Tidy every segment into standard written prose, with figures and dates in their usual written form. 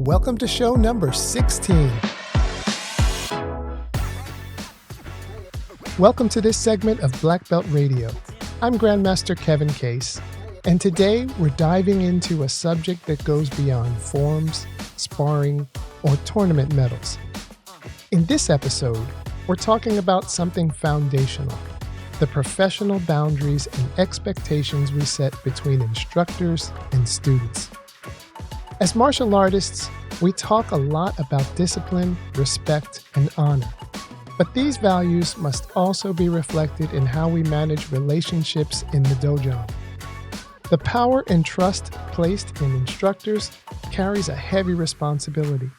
Welcome to show number 16. Welcome to this segment of Black Belt Radio. I'm Grandmaster Kevin Case, and today we're diving into a subject that goes beyond forms, sparring, or tournament medals. In this episode, we're talking about something foundational: the professional boundaries and expectations we set between instructors and students. As martial artists, we talk a lot about discipline, respect, and honor. But these values must also be reflected in how we manage relationships in the dojo. The power and trust placed in instructors carries a heavy responsibility.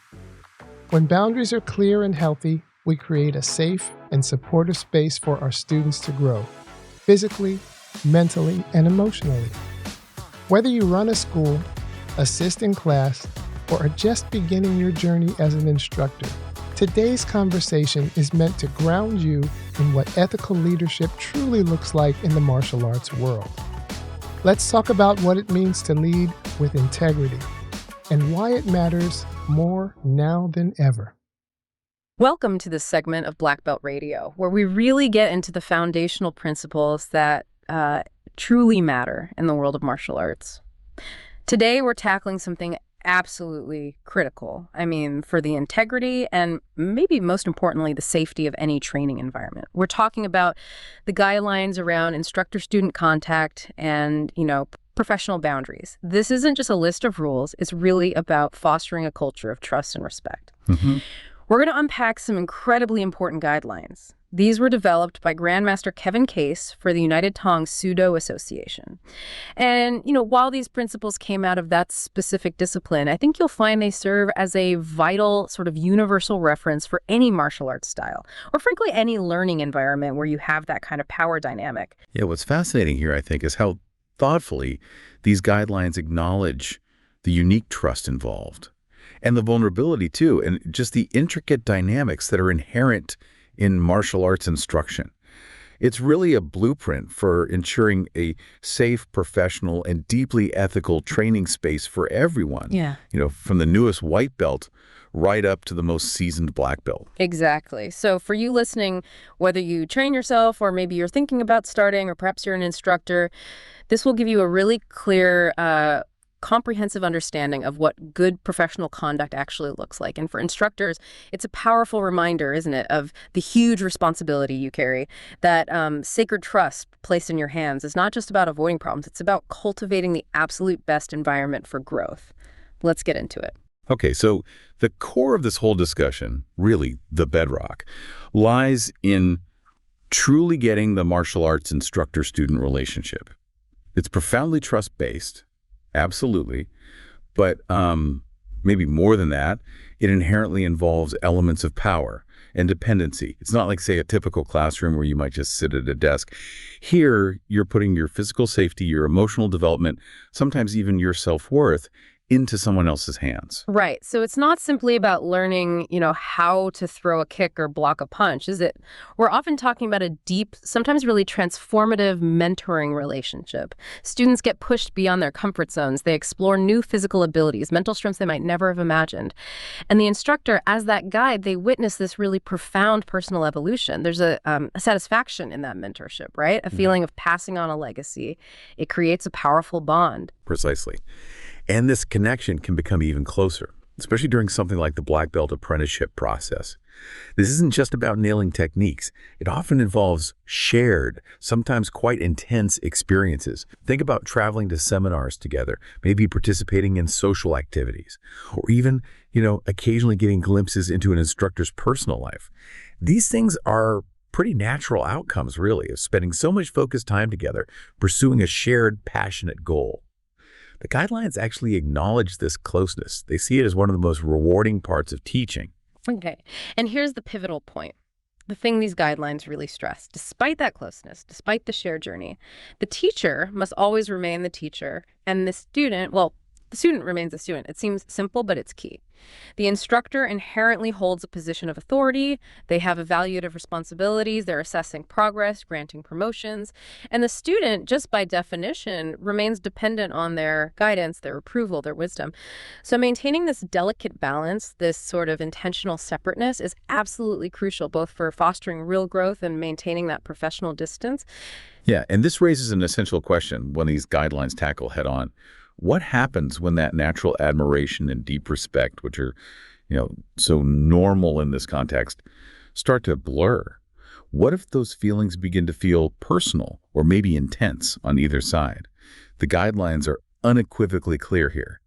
When boundaries are clear and healthy, we create a safe and supportive space for our students to grow, physically, mentally, and emotionally. Whether you run a school, assist in class, or are just beginning your journey as an instructor, today's conversation is meant to ground you in what ethical leadership truly looks like in the martial arts world. Let's talk about what it means to lead with integrity and why it matters more now than ever. Welcome to this segment of Black Belt Radio, where we really get into the foundational principles that truly matter in the world of martial arts. Today, we're tackling something absolutely critical. For the integrity and maybe most importantly, the safety of any training environment. We're talking about the guidelines around instructor-student contact and, professional boundaries. This isn't just a list of rules. It's really about fostering a culture of trust and respect. Mm-hmm. We're going to unpack some incredibly important guidelines. These were developed by Grandmaster Kevin Case for the United Tong Sudo Association. And, while these principles came out of that specific discipline, I think you'll find they serve as a vital sort of universal reference for any martial arts style, or frankly, any learning environment where you have that kind of power dynamic. Yeah, what's fascinating here, I think, is how thoughtfully these guidelines acknowledge the unique trust involved and the vulnerability, too, and just the intricate dynamics that are inherent in martial arts instruction. It's really a blueprint for ensuring a safe, professional, and deeply ethical training space for everyone. Yeah. From the newest white belt right up to the most seasoned black belt. Exactly. So for you listening, whether you train yourself or maybe you're thinking about starting or perhaps you're an instructor, this will give you a really clear comprehensive understanding of what good professional conduct actually looks like. And for instructors, it's a powerful reminder, isn't it, of the huge responsibility you carry. That sacred trust placed in your hands is not just about avoiding problems, it's about cultivating the absolute best environment for growth. Let's get into it. Okay, so the core of this whole discussion, really the bedrock, lies in truly getting the martial arts instructor-student relationship. It's profoundly trust-based. Absolutely. But maybe more than that, it inherently involves elements of power and dependency. It's not like, say, a typical classroom where you might just sit at a desk. Here, you're putting your physical safety, your emotional development, sometimes even your self-worth into someone else's hands. Right. So it's not simply about learning, how to throw a kick or block a punch, is it? We're often talking about a deep, sometimes really transformative mentoring relationship. Students get pushed beyond their comfort zones. They explore new physical abilities, mental strengths they might never have imagined. And the instructor, as that guide, they witness this really profound personal evolution. There's a satisfaction in that mentorship, right? A feeling of passing on a legacy. It creates a powerful bond. Precisely. And this connection can become even closer, especially during something like the black belt apprenticeship process. This isn't just about nailing techniques. It often involves shared, sometimes quite intense experiences. Think about traveling to seminars together, maybe participating in social activities, or even, occasionally getting glimpses into an instructor's personal life. These things are pretty natural outcomes, really, of spending so much focused time together, pursuing a shared, passionate goal. The guidelines actually acknowledge this closeness. They see it as one of the most rewarding parts of teaching. Okay. And here's the pivotal point. The thing these guidelines really stress: despite that closeness, despite the shared journey, the teacher must always remain the teacher, and the student, The student remains a student. It seems simple, but it's key. The instructor inherently holds a position of authority. They have evaluative responsibilities. They're assessing progress, granting promotions. And the student, just by definition, remains dependent on their guidance, their approval, their wisdom. So maintaining this delicate balance, this sort of intentional separateness is absolutely crucial, both for fostering real growth and maintaining that professional distance. Yeah, and this raises an essential question when these guidelines tackle head-on. What happens when that natural admiration and deep respect, which are, so normal in this context, start to blur? What if those feelings begin to feel personal or maybe intense on either side? The guidelines are unequivocally clear here.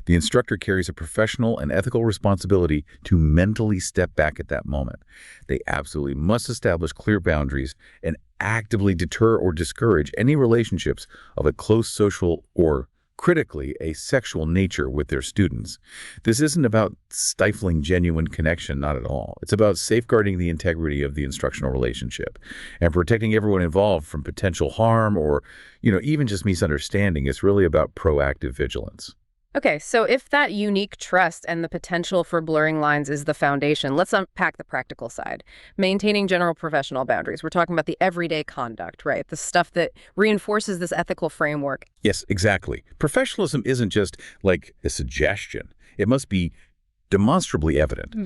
The instructor carries a professional and ethical responsibility to mentally step back at that moment. They absolutely must establish clear boundaries and actively deter or discourage any relationships of a close social or, critically, a sexual nature with their students. This isn't about stifling genuine connection, not at all. It's about safeguarding the integrity of the instructional relationship and protecting everyone involved from potential harm or, even just misunderstanding. It's really about proactive vigilance. Okay, so if that unique trust and the potential for blurring lines is the foundation, let's unpack the practical side. Maintaining general professional boundaries. We're talking about the everyday conduct, right? The stuff that reinforces this ethical framework. Yes, exactly. Professionalism isn't just like a suggestion. It must be demonstrably evident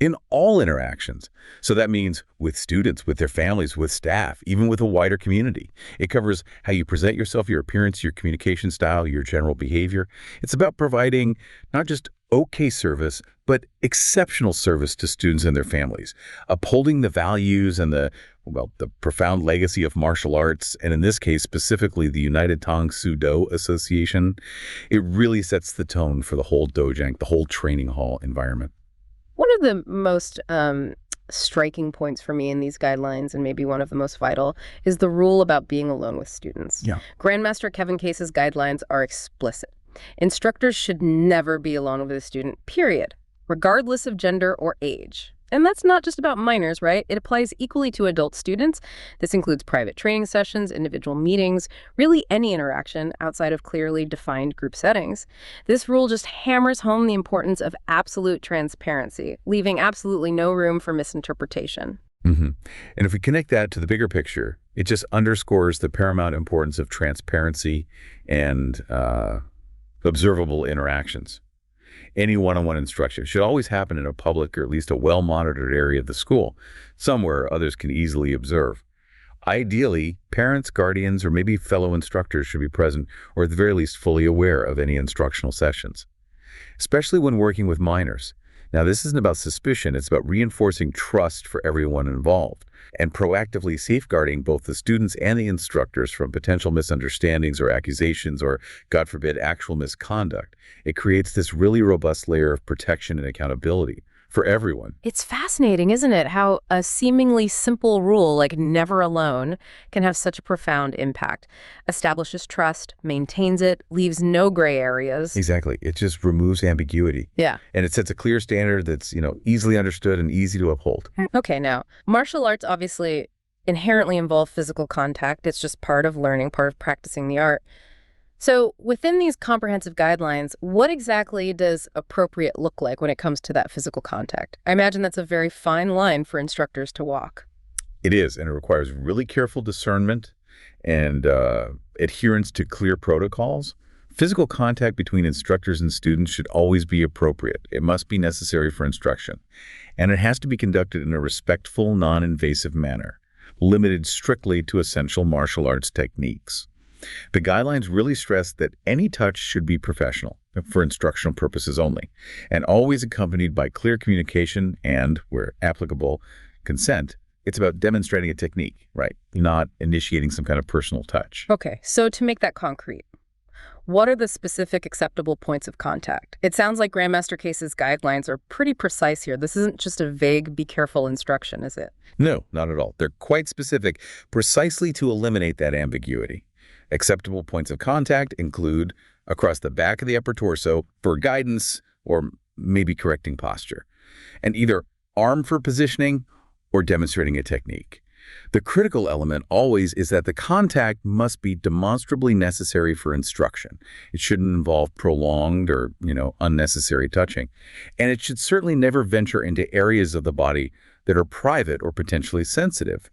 in all interactions. So that means with students, with their families, with staff, even with a wider community. It covers how you present yourself, your appearance, your communication style, your general behavior. It's about providing not just okay service, but exceptional service to students and their families, upholding the values and the profound legacy of martial arts, and in this case, specifically the United Tong Soo Do Association. It really sets the tone for the whole dojang, the whole training hall environment. One of the most striking points for me in these guidelines, and maybe one of the most vital, is the rule about being alone with students. Yeah. Grandmaster Kevin Case's guidelines are explicit. Instructors should never be alone with a student, period, regardless of gender or age. And that's not just about minors, right? It applies equally to adult students. This includes private training sessions, individual meetings, really any interaction outside of clearly defined group settings. This rule just hammers home the importance of absolute transparency, leaving absolutely no room for misinterpretation. And if we connect that to the bigger picture, it just underscores the paramount importance of transparency and observable interactions. Any one-on-one instruction should always happen in a public or at least a well-monitored area of the school, somewhere others can easily observe. Ideally, parents, guardians, or maybe fellow instructors should be present or at the very least fully aware of any instructional sessions, especially when working with minors. Now, this isn't about suspicion, it's about reinforcing trust for everyone involved and proactively safeguarding both the students and the instructors from potential misunderstandings or accusations or, God forbid, actual misconduct. It creates this really robust layer of protection and accountability for everyone. It's fascinating, isn't it, how a seemingly simple rule like never alone can have such a profound impact. Establishes trust, maintains it, leaves no gray areas. Exactly. It just removes ambiguity. Yeah. And it sets a clear standard that's, easily understood and easy to uphold. Okay, now, martial arts obviously inherently involve physical contact. It's just part of learning, part of practicing the art. So within these comprehensive guidelines, what exactly does appropriate look like when it comes to that physical contact? I imagine that's a very fine line for instructors to walk. It is, and it requires really careful discernment and adherence to clear protocols. Physical contact between instructors and students should always be appropriate. It must be necessary for instruction, and it has to be conducted in a respectful, non-invasive manner, limited strictly to essential martial arts techniques. The guidelines really stress that any touch should be professional for instructional purposes only, and always accompanied by clear communication and, where applicable, consent. It's about demonstrating a technique, right? Not initiating some kind of personal touch. Okay, so to make that concrete, what are the specific acceptable points of contact? It sounds like Grandmaster Case's guidelines are pretty precise here. This isn't just a vague, be careful instruction, is it? No, not at all. They're quite specific, precisely to eliminate that ambiguity. Acceptable points of contact include across the back of the upper torso for guidance or maybe correcting posture, and either arm for positioning or demonstrating a technique. The critical element always is that the contact must be demonstrably necessary for instruction. It shouldn't involve prolonged or, unnecessary touching. And it should certainly never venture into areas of the body that are private or potentially sensitive.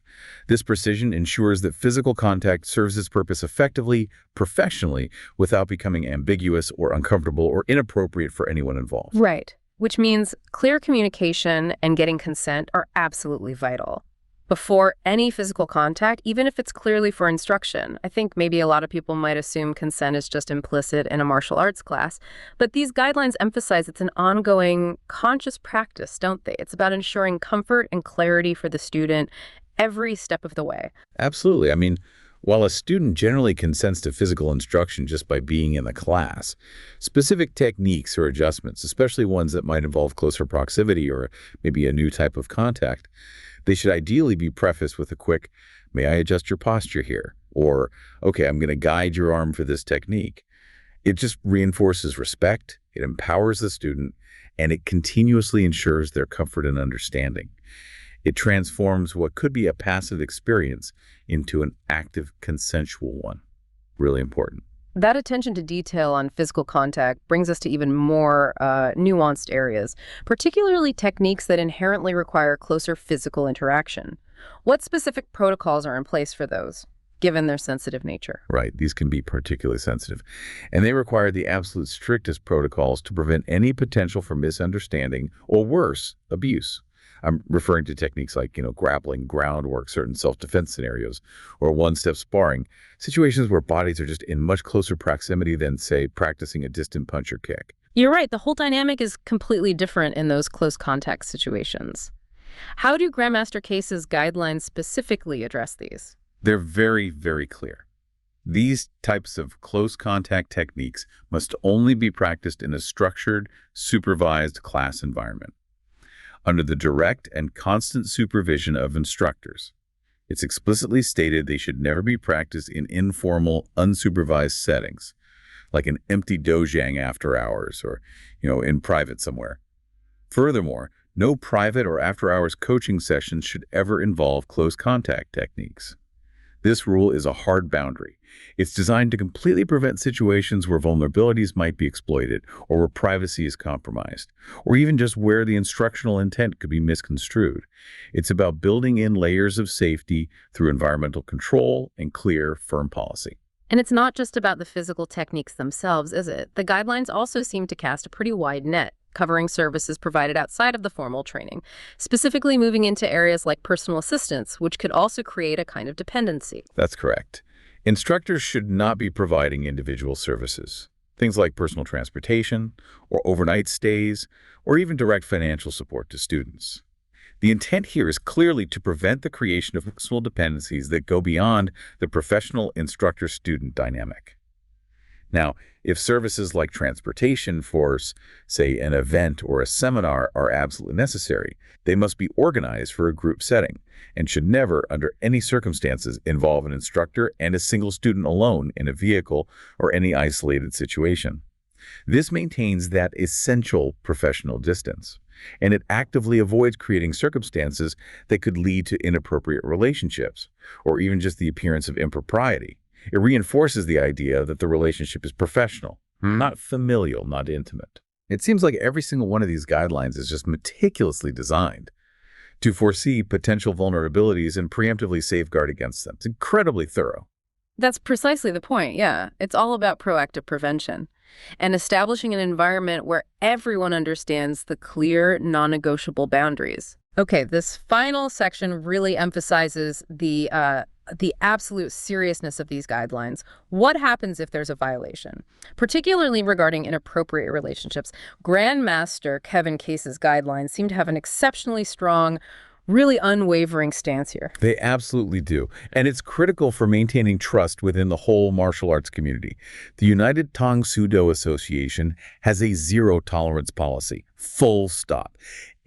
This precision ensures that physical contact serves its purpose effectively, professionally, without becoming ambiguous or uncomfortable or inappropriate for anyone involved. Right, which means clear communication and getting consent are absolutely vital before any physical contact, even if it's clearly for instruction. I think maybe a lot of people might assume consent is just implicit in a martial arts class, but these guidelines emphasize it's an ongoing, conscious practice, don't they? It's about ensuring comfort and clarity for the student every step of the way. Absolutely. I mean, while a student generally consents to physical instruction just by being in the class, specific techniques or adjustments, especially ones that might involve closer proximity or maybe a new type of contact, they should ideally be prefaced with a quick, "May I adjust your posture here?" Or, "Okay, I'm going to guide your arm for this technique." It just reinforces respect, it empowers the student, and it continuously ensures their comfort and understanding. It transforms what could be a passive experience into an active, consensual one. Really important. That attention to detail on physical contact brings us to even more nuanced areas, particularly techniques that inherently require closer physical interaction. What specific protocols are in place for those, given their sensitive nature? Right, these can be particularly sensitive, and they require the absolute strictest protocols to prevent any potential for misunderstanding or worse, abuse. I'm referring to techniques like, grappling, groundwork, certain self-defense scenarios, or one-step sparring, situations where bodies are just in much closer proximity than, say, practicing a distant punch or kick. You're right. The whole dynamic is completely different in those close contact situations. How do Grandmaster Case's guidelines specifically address these? They're very, very clear. These types of close contact techniques must only be practiced in a structured, supervised class environment, under the direct and constant supervision of instructors. It's explicitly stated they should never be practiced in informal, unsupervised settings, like an empty dojang after hours or, in private somewhere. Furthermore, no private or after-hours coaching sessions should ever involve close contact techniques. This rule is a hard boundary. It's designed to completely prevent situations where vulnerabilities might be exploited or where privacy is compromised, or even just where the instructional intent could be misconstrued. It's about building in layers of safety through environmental control and clear, firm policy. And it's not just about the physical techniques themselves, is it? The guidelines also seem to cast a pretty wide net, covering services provided outside of the formal training, specifically moving into areas like personal assistance, which could also create a kind of dependency. That's correct. Instructors should not be providing individual services, things like personal transportation or overnight stays, or even direct financial support to students. The intent here is clearly to prevent the creation of personal dependencies that go beyond the professional instructor-student dynamic. Now, if services like transportation for, say, an event or a seminar are absolutely necessary, they must be organized for a group setting and should never, under any circumstances, involve an instructor and a single student alone in a vehicle or any isolated situation. This maintains that essential professional distance, and it actively avoids creating circumstances that could lead to inappropriate relationships or even just the appearance of impropriety. It reinforces the idea that the relationship is professional, not familial, not intimate. It seems like every single one of these guidelines is just meticulously designed to foresee potential vulnerabilities and preemptively safeguard against them. It's incredibly thorough. That's precisely the point, yeah. It's all about proactive prevention and establishing an environment where everyone understands the clear, non-negotiable boundaries. Okay, this final section really emphasizes the absolute seriousness of these guidelines. What happens if there's a violation? Particularly regarding inappropriate relationships, Grandmaster Kevin Case's guidelines seem to have an exceptionally strong, really unwavering stance here. They absolutely do. And it's critical for maintaining trust within the whole martial arts community. The United Tang Soo Do Association has a zero-tolerance policy, Full stop.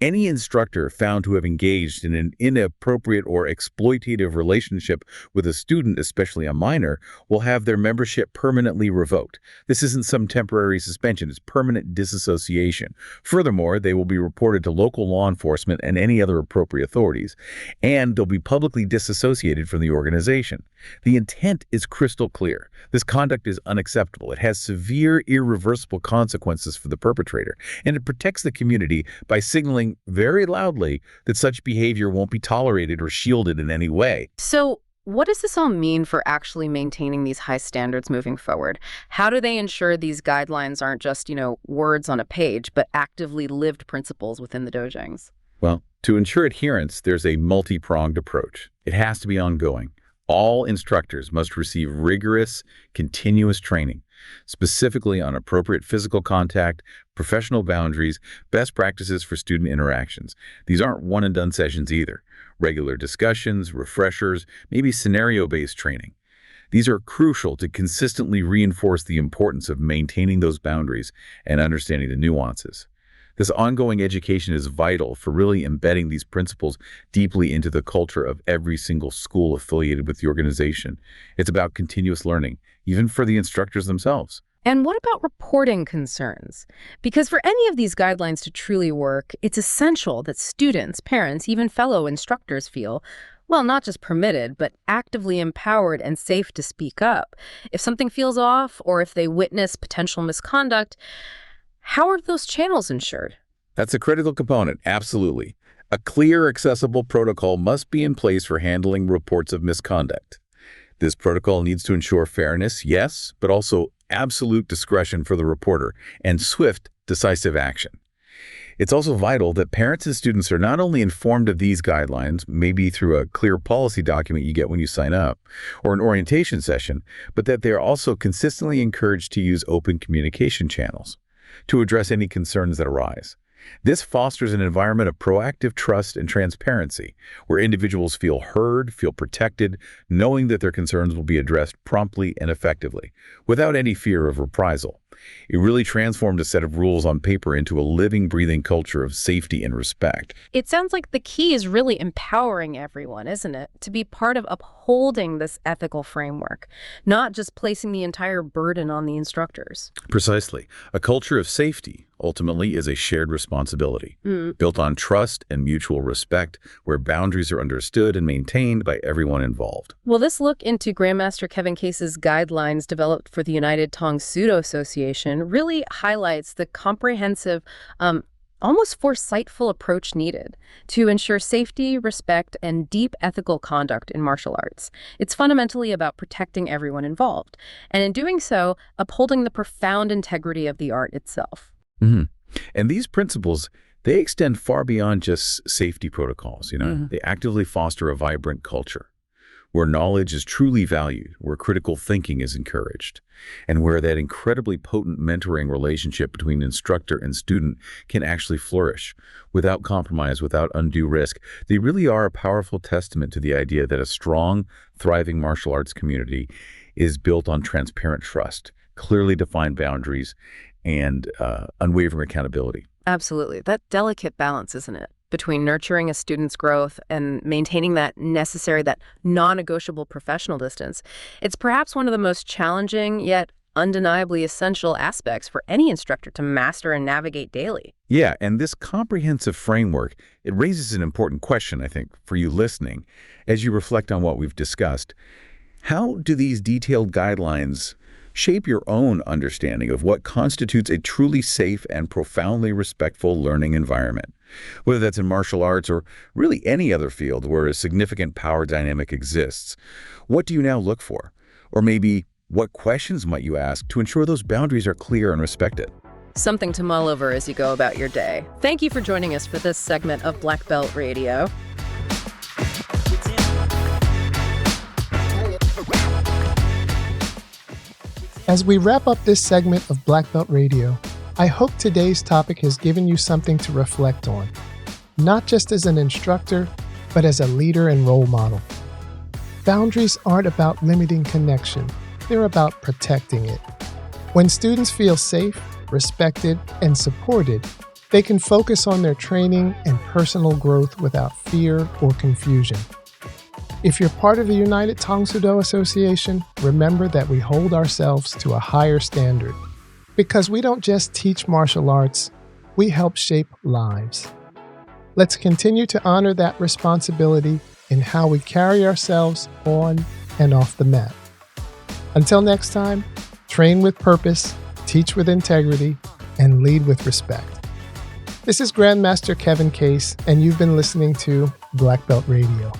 Any instructor found to have engaged in an inappropriate or exploitative relationship with a student, especially a minor, will have their membership permanently revoked. This isn't some temporary suspension, it's permanent disassociation. Furthermore, they will be reported to local law enforcement and any other appropriate authorities, and they'll be publicly disassociated from the organization. The intent is crystal clear. This conduct is unacceptable. It has severe, irreversible consequences for the perpetrator, and it protects the community by signaling very loudly that such behavior won't be tolerated or shielded in any way. So what does this all mean for actually maintaining these high standards moving forward? How do they ensure these guidelines aren't just, words on a page, but actively lived principles within the dojangs? Well, to ensure adherence, there's a multi-pronged approach. It has to be ongoing. All instructors must receive rigorous, continuous training, specifically on appropriate physical contact, professional boundaries, best practices for student interactions. These aren't one-and-done sessions either. Regular discussions, refreshers, maybe scenario-based training. These are crucial to consistently reinforce the importance of maintaining those boundaries and understanding the nuances. This ongoing education is vital for really embedding these principles deeply into the culture of every single school affiliated with the organization. It's about continuous learning, even for the instructors themselves. And what about reporting concerns? Because for any of these guidelines to truly work, it's essential that students, parents, even fellow instructors feel, well, not just permitted, but actively empowered and safe to speak up. If something feels off or if they witness potential misconduct, how are those channels ensured? That's a critical component, absolutely. A clear, accessible protocol must be in place for handling reports of misconduct. This protocol needs to ensure fairness, yes, but also absolute discretion for the reporter and swift, decisive action. It's also vital that parents and students are not only informed of these guidelines, maybe through a clear policy document you get when you sign up, or an orientation session, but that they are also consistently encouraged to use open communication channels to address any concerns that arise. This fosters an environment of proactive trust and transparency, where individuals feel heard, feel protected, knowing that their concerns will be addressed promptly and effectively, without any fear of reprisal. It really transformed a set of rules on paper into a living, breathing culture of safety and respect. It sounds like the key is really empowering everyone, isn't it? To be part of upholding this ethical framework, not just placing the entire burden on the instructors. Precisely. A culture of safety, ultimately, is a shared responsibility, built on trust and mutual respect, where boundaries are understood and maintained by everyone involved. Well, this look into Grandmaster Kevin Case's guidelines developed for the United Tong Sudo Association really highlights the comprehensive, almost foresightful approach needed to ensure safety, respect, and deep ethical conduct in martial arts. It's fundamentally about protecting everyone involved, and in doing so, upholding the profound integrity of the art itself. And these principles, they extend far beyond just safety protocols, They actively foster a vibrant culture where knowledge is truly valued, where critical thinking is encouraged, and where that incredibly potent mentoring relationship between instructor and student can actually flourish without compromise, without undue risk. They really are a powerful testament to the idea that a strong, thriving martial arts community is built on transparent trust, clearly defined boundaries, and unwavering accountability. Absolutely. That delicate balance, isn't it? Between nurturing a student's growth and maintaining that non-negotiable professional distance. It's perhaps one of the most challenging yet undeniably essential aspects for any instructor to master and navigate daily. Yeah, and this comprehensive framework, it raises an important question, I think, for you listening, as you reflect on what we've discussed. How do these detailed guidelines shape your own understanding of what constitutes a truly safe and profoundly respectful learning environment? Whether that's in martial arts or really any other field where a significant power dynamic exists, what do you now look for? Or maybe what questions might you ask to ensure those boundaries are clear and respected? Something to mull over as you go about your day. Thank you for joining us for this segment of Black Belt Radio. As we wrap up this segment of Black Belt Radio, I hope today's topic has given you something to reflect on, not just as an instructor, but as a leader and role model. Boundaries aren't about limiting connection, they're about protecting it. When students feel safe, respected, and supported, They can focus on their training and personal growth without fear or confusion. If you're part of the United Tang Soo Do Association, remember that we hold ourselves to a higher standard. Because we don't just teach martial arts, we help shape lives. Let's continue to honor that responsibility in how we carry ourselves on and off the mat. Until next time, train with purpose, teach with integrity, and lead with respect. This is Grandmaster Kevin Case, and you've been listening to Black Belt Radio.